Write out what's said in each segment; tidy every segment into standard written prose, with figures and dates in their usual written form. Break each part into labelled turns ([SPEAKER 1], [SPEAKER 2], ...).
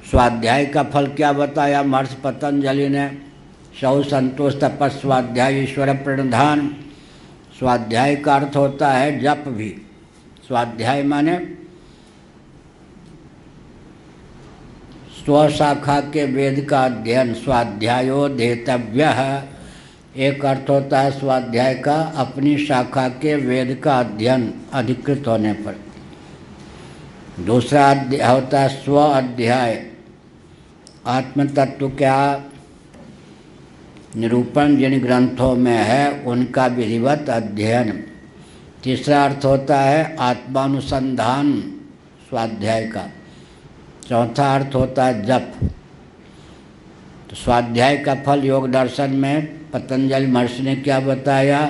[SPEAKER 1] स्वाध्याय का फल क्या बताया महर्षि पतंजलि ने? सौ संतोष तपस्वाध्याय ईश्वर प्रणिधान। स्वाध्याय का अर्थ होता है जप भी। स्वाध्याय माने स्वशाखा के वेद का अध्ययन, स्वाध्यायो देतव्यः। एक अर्थ होता है स्वाध्याय का अपनी शाखा के वेद का अध्ययन अधिकृत होने पर। दूसरा होता है स्व अध्याय, आत्म तत्व क्या निरूपण जिन ग्रंथों में है उनका विधिवत अध्ययन। तीसरा अर्थ होता है आत्मानुसंधान स्वाध्याय का। चौथा अर्थ होता है जप। तो स्वाध्याय का फल योग दर्शन में पतंजलि महर्षि ने क्या बताया?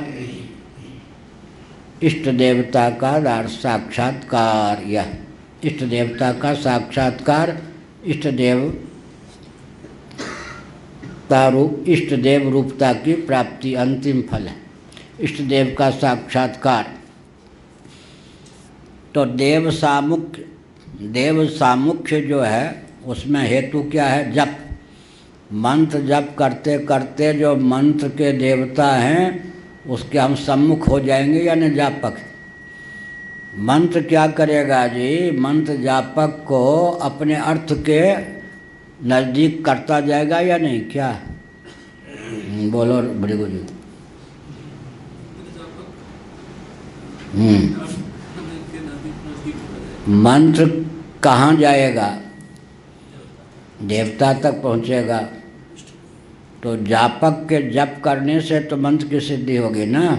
[SPEAKER 1] इष्ट देवता का साक्षात्कार। यह इष्ट देवता का साक्षात्कार इष्ट देव रूपता की प्राप्ति अंतिम फल है। इष्ट देव का साक्षात्कार। तो देव सामुख्य जो है उसमें हेतु क्या है? जप। मंत्र जप करते करते जो मंत्र के देवता हैं उसके हम सम्मुख हो जाएंगे या नहीं जापक? मंत्र क्या करेगा जी? मंत्र जापक को अपने अर्थ के नज़दीक करता जाएगा या नहीं? क्या बोलो भृगु जी? मंत्र कहाँ जाएगा? देवता तक पहुँचेगा। तो जापक के जप करने से तो मंत्र की सिद्धि होगी ना।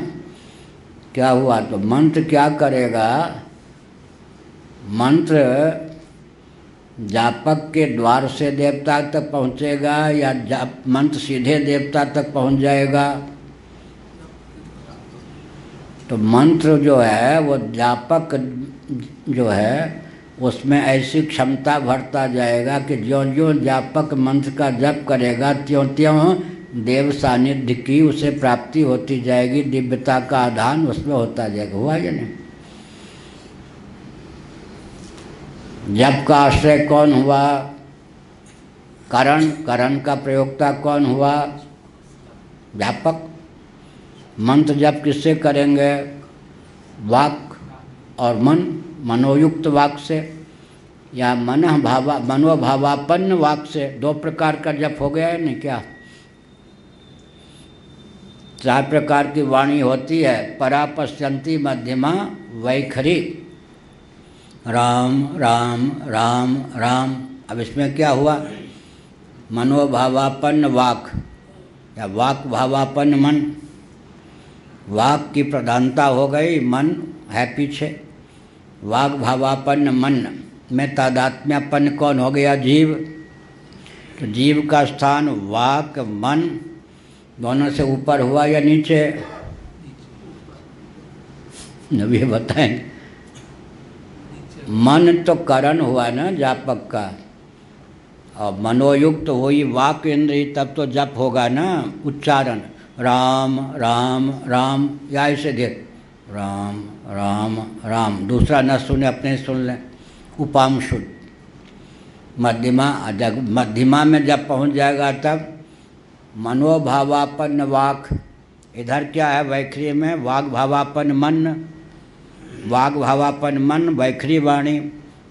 [SPEAKER 1] क्या हुआ? तो मंत्र क्या करेगा? मंत्र जापक के द्वार से देवता तक पहुँचेगा या मंत्र सीधे देवता तक पहुँच जाएगा? तो मंत्र जो है वो जापक जो है उसमें ऐसी क्षमता भरता जाएगा कि ज्यों ज्यों जापक मंत्र का जप करेगा त्यों त्यों देव सानिध्य की उसे प्राप्ति होती जाएगी, दिव्यता का आधान उसमें होता जाएगा। हुआ या नहीं? जप का आश्रय कौन हुआ? करण। करण का प्रयोक्ता कौन हुआ? व्यापक। मंत्र जप किससे करेंगे? वाक और मन, मनोयुक्त वाक से या मनोभावापन्न वाक से। दो प्रकार का जप हो गया है नहीं क्या? चार प्रकार की वाणी होती है। परा, पश्यंती, मध्यमा, वैखरी। राम राम राम राम। अब इसमें क्या हुआ? मनोभावापन्न वाक या वाक भावापन्न मन। वाक की प्रधानता हो गई, मन है पीछे। वाक भावापन्न मन में तादात्म्यपन्न कौन हो गया? जीव। तो जीव का स्थान वाक मन दोनों से ऊपर हुआ या नीचे? नबी बताएं। मन तो करण हुआ ना जापक का, और मनोयुक्त हुई वाक इंद्री, तब तो जप होगा ना, उच्चारण। राम राम राम या ऐसे देख राम राम राम। दूसरा न सुने अपने सुन लें। उपाम शुद्ध। मध्यमा, जब मध्यमा में जब पहुंच जाएगा तब मनोभावापन्न वाक। इधर क्या है? वैखरी में वाग भावापन्न मन। वाग भावापन्न मन वैखरी वाणी,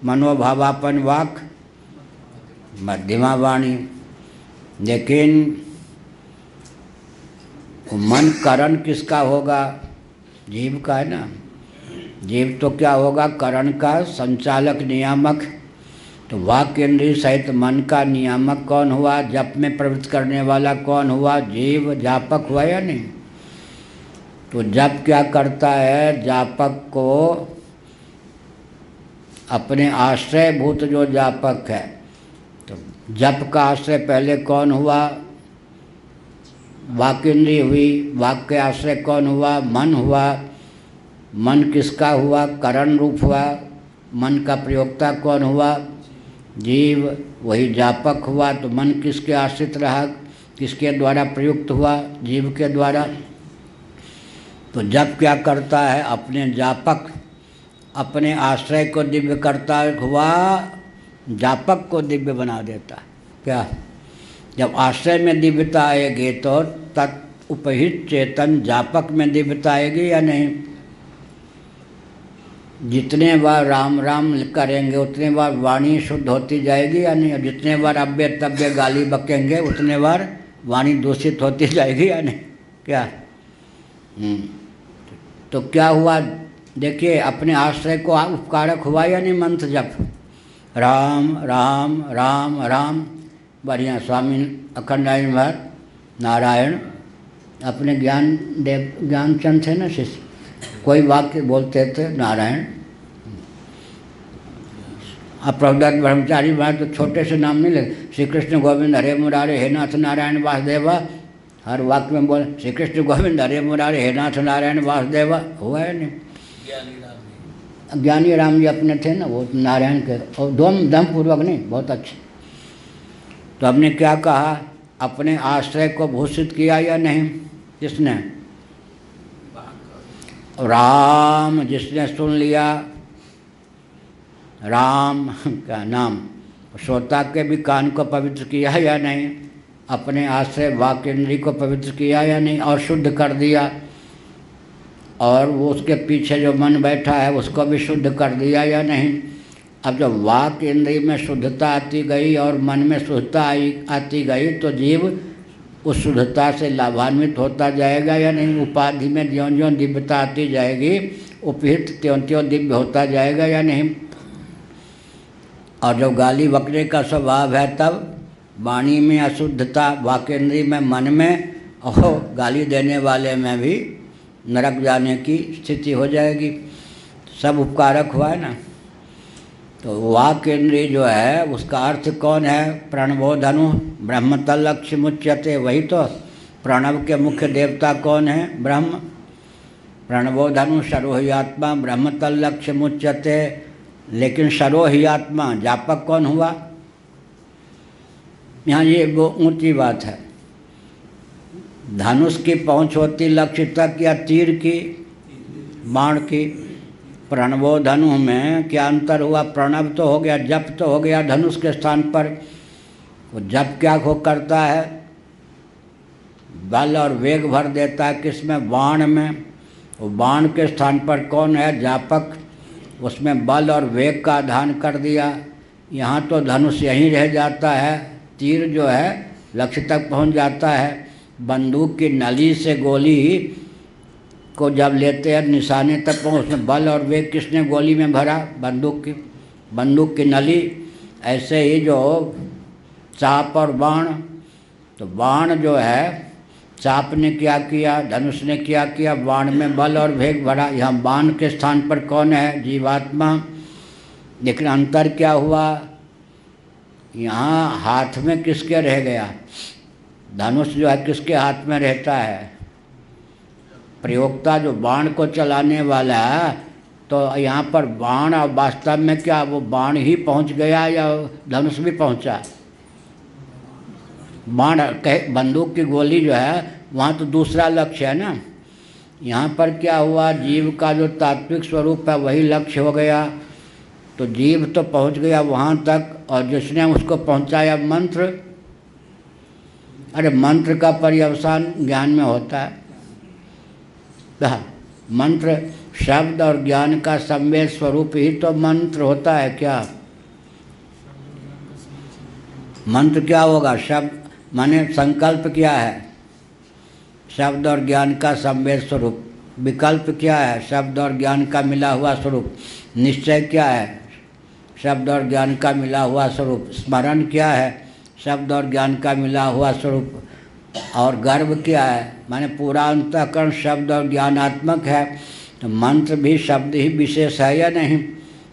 [SPEAKER 1] मनोभावापन्न वाक मध्यमा वाणी। लेकिन मन करण किसका होगा? जीव का है ना। जीव तो क्या होगा? करण का संचालक नियामक। तो वाक इंद्रिय सहित मन का नियामक कौन हुआ? जप में प्रवृत्त करने वाला कौन हुआ? जीव। जापक हुआ या नहीं? तो जप क्या करता है? जापक को अपने आश्रयभूत जो जापक है, तो जप का आश्रय पहले कौन हुआ? वाक इंद्रिय हुई। वाक के आश्रय कौन हुआ? मन हुआ। मन किसका हुआ? करण रूप हुआ। मन का प्रयोक्ता कौन हुआ? जीव। वही जापक हुआ। तो मन किसके आश्रित रहा? किसके द्वारा प्रयुक्त हुआ? जीव के द्वारा। तो जप क्या करता है? अपने जापक, अपने आश्रय को दिव्य करता हुआ जापक को दिव्य बना देता है। क्या? जब आश्रय में दिव्यता आएगी तो तत् उपहित चेतन जापक में दिव्यता आएगी या नहीं? जितने बार राम राम करेंगे उतने बार वाणी शुद्ध होती जाएगी या नहीं? और जितने बार अव्य तव्य गाली बकेंगे उतने बार वाणी दूषित होती जाएगी या नहीं? क्या? तो क्या हुआ? देखिए, अपने आश्रय को उपकारक हुआ या नहीं मंत्र जप? राम राम राम राम। बढ़िया। स्वामी अखंडानंद महाराज नारायण अपने ज्ञानचंद थे ना शिष्य, कोई वाक्य बोलते थे नारायण। अब प्रभुदत्त ब्रह्मचारी महाराज तो छोटे से नाम नहीं लगे, श्री कृष्ण गोविंद हरे मुरारे हे नाथ नारायण वासुदेवा। हर वाक्य में बोले श्री कृष्ण गोविंद हरे मुरारे हे नाथ नारायण वासुदेवा। हुआ है नहीं? ज्ञानी राम जी अपने थे ना, वो नारायण के, और दम पूर्वक नहीं, बहुत अच्छे। तो हमने क्या कहा? अपने आश्रय को भूषित किया या नहीं? किसने? राम। जिसने सुन लिया राम का नाम, श्रोता के भी कान को पवित्र किया या नहीं? अपने आश्रय वाक् इंद्री को पवित्र किया या नहीं? और शुद्ध कर दिया। और वो उसके पीछे जो मन बैठा है उसको भी शुद्ध कर दिया या नहीं? अब जब वाक् इंद्री में शुद्धता आती गई और मन में शुद्धता आती गई तो जीव उस शुद्धता से लाभान्वित होता जाएगा या नहीं? उपाधि में ज्यों ज्यों दिव्यता आती जाएगी उपहित त्यों त्यों दिव्य होता जाएगा या नहीं? और जब गाली बकने का स्वभाव है तब वाणी में अशुद्धता, वाक्येंद्री में, मन में, और गाली देने वाले में भी नरक जाने की स्थिति हो जाएगी। सब उपकारक हुआ है ना। तो वाक्येंद्री जो है उसका अर्थ कौन है? प्रणवो धनु ब्रह्मतलक्ष्य मुच्यते। वही तो प्रणव के मुख्य देवता कौन है? ब्रह्म। प्रणवो धनु सरोहि आत्मा ब्रह्मतलक्ष्य मुच्यते। लेकिन सरोहि आत्मा जापक कौन हुआ? यहाँ ये वो ऊंची बात है। धनुष की पहुँच होती लक्ष्य तक या तीर की, बाण की? प्रणवो धनु में क्या अंतर हुआ? प्रणव तो हो गया, जप तो हो गया धनुष के स्थान पर। वो जप क्या हो करता है? बल और वेग भर देता है। किसमें? बाण में। वो बाण के स्थान पर कौन है? जापक। उसमें बल और वेग का आधान कर दिया। यहाँ तो धनुष यहीं रह जाता है, तीर जो है लक्ष्य तक पहुँच जाता है। बंदूक की नली से गोली को जब लेते हैं निशाने तक पहुँच, उसमें बल और वेग किसने गोली में भरा? बंदूक की नली। ऐसे ही जो चाप और बाण, तो बाण जो है चाप ने क्या किया, धनुष ने क्या किया? बाण में बल और वेग भरा। यहाँ बाण के स्थान पर कौन है? जीवात्मा। लेकिन अंतर क्या हुआ? यहाँ हाथ में किसके रह गया? धनुष जो है किसके हाथ में रहता है? प्रयोक्ता जो बाण को चलाने वाला है। तो यहाँ पर बाण और वास्तव में क्या वो बाण ही पहुँच गया या धनुष भी पहुँचा? बाण बंदूक की गोली जो है वहाँ तो दूसरा लक्ष्य है ना। यहाँ पर क्या हुआ? जीव का जो तात्विक स्वरूप है वही लक्ष्य हो गया। तो जीव तो पहुँच गया वहाँ तक, और जिसने उसको पहुँचाया मंत्र। अरे मंत्र का पर्यवसान ज्ञान में होता है। मंत्र शब्द और ज्ञान का संवेद स्वरूप ही तो मंत्र होता है। क्या मंत्र क्या होगा? शब्द माने संकल्प क्या है? शब्द और ज्ञान का संवेद स्वरूप। विकल्प क्या है? शब्द और ज्ञान का मिला हुआ स्वरूप। निश्चय क्या है? शब्द और ज्ञान का मिला हुआ स्वरूप। स्मरण क्या है? शब्द और ज्ञान का मिला हुआ स्वरूप। और गर्व क्या है? माने पूरा अंतःकरण शब्द और ज्ञानात्मक है। तो मंत्र भी शब्द ही विशेष है या नहीं?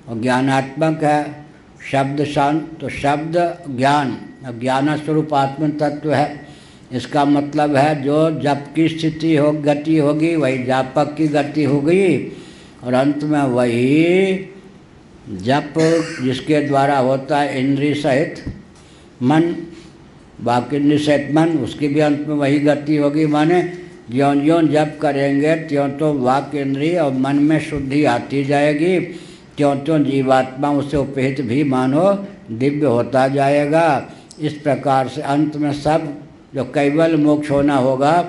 [SPEAKER 1] और ज्ञानात्मक है। शब्द शांत, तो शब्द ज्ञान, ज्ञान स्वरूप आत्म तत्व है। इसका मतलब है जो जप की स्थिति हो गति होगी वही जापक की गति होगी, और अंत में वही जप जिसके द्वारा होता है इंद्रिय सहित मन, बाकी इंद्रिय सहित मन, उसकी भी अंत में वही गति होगी। माने ज्यों ज्यों जप करेंगे त्यों तो वाक्य इंद्रिय और मन में शुद्धि आती जाएगी, त्यों त्यों जीवात्मा उससे उपहित भी मानो दिव्य होता जाएगा। इस प्रकार से अंत में सब जो कैवल मोक्ष होना होगा,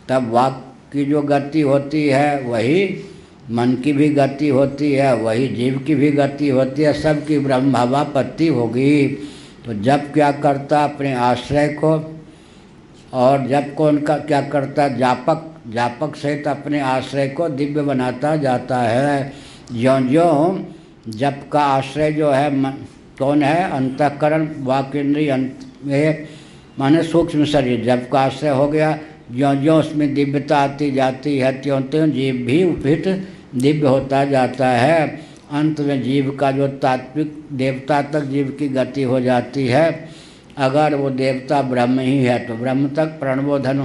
[SPEAKER 1] तब वाक की जो गति होती है वही मन की भी गति होती है, वही जीव की भी गति होती है, सबकी ब्रह्म भावापत्ति होगी। तो जब क्या करता अपने आश्रय को, और जब को उनका क्या करता जापक, जापक सहित अपने आश्रय को दिव्य बनाता जाता है। ज्यों ज्यों जप का आश्रय जो है कौन है? अंतःकरण, वाक इंद्रिय में माने सूक्ष्म शरीर। जप का आश्रय हो गया, ज्यों ज्यों उसमें दिव्यता आती जाती है त्यों त्यों जीव भी उपहित दिव्य होता जाता है। अंत में जीव का जो तात्विक देवता तक जीव की गति हो जाती है। अगर वो देवता ब्रह्म ही है तो ब्रह्म तक प्रणवो धनु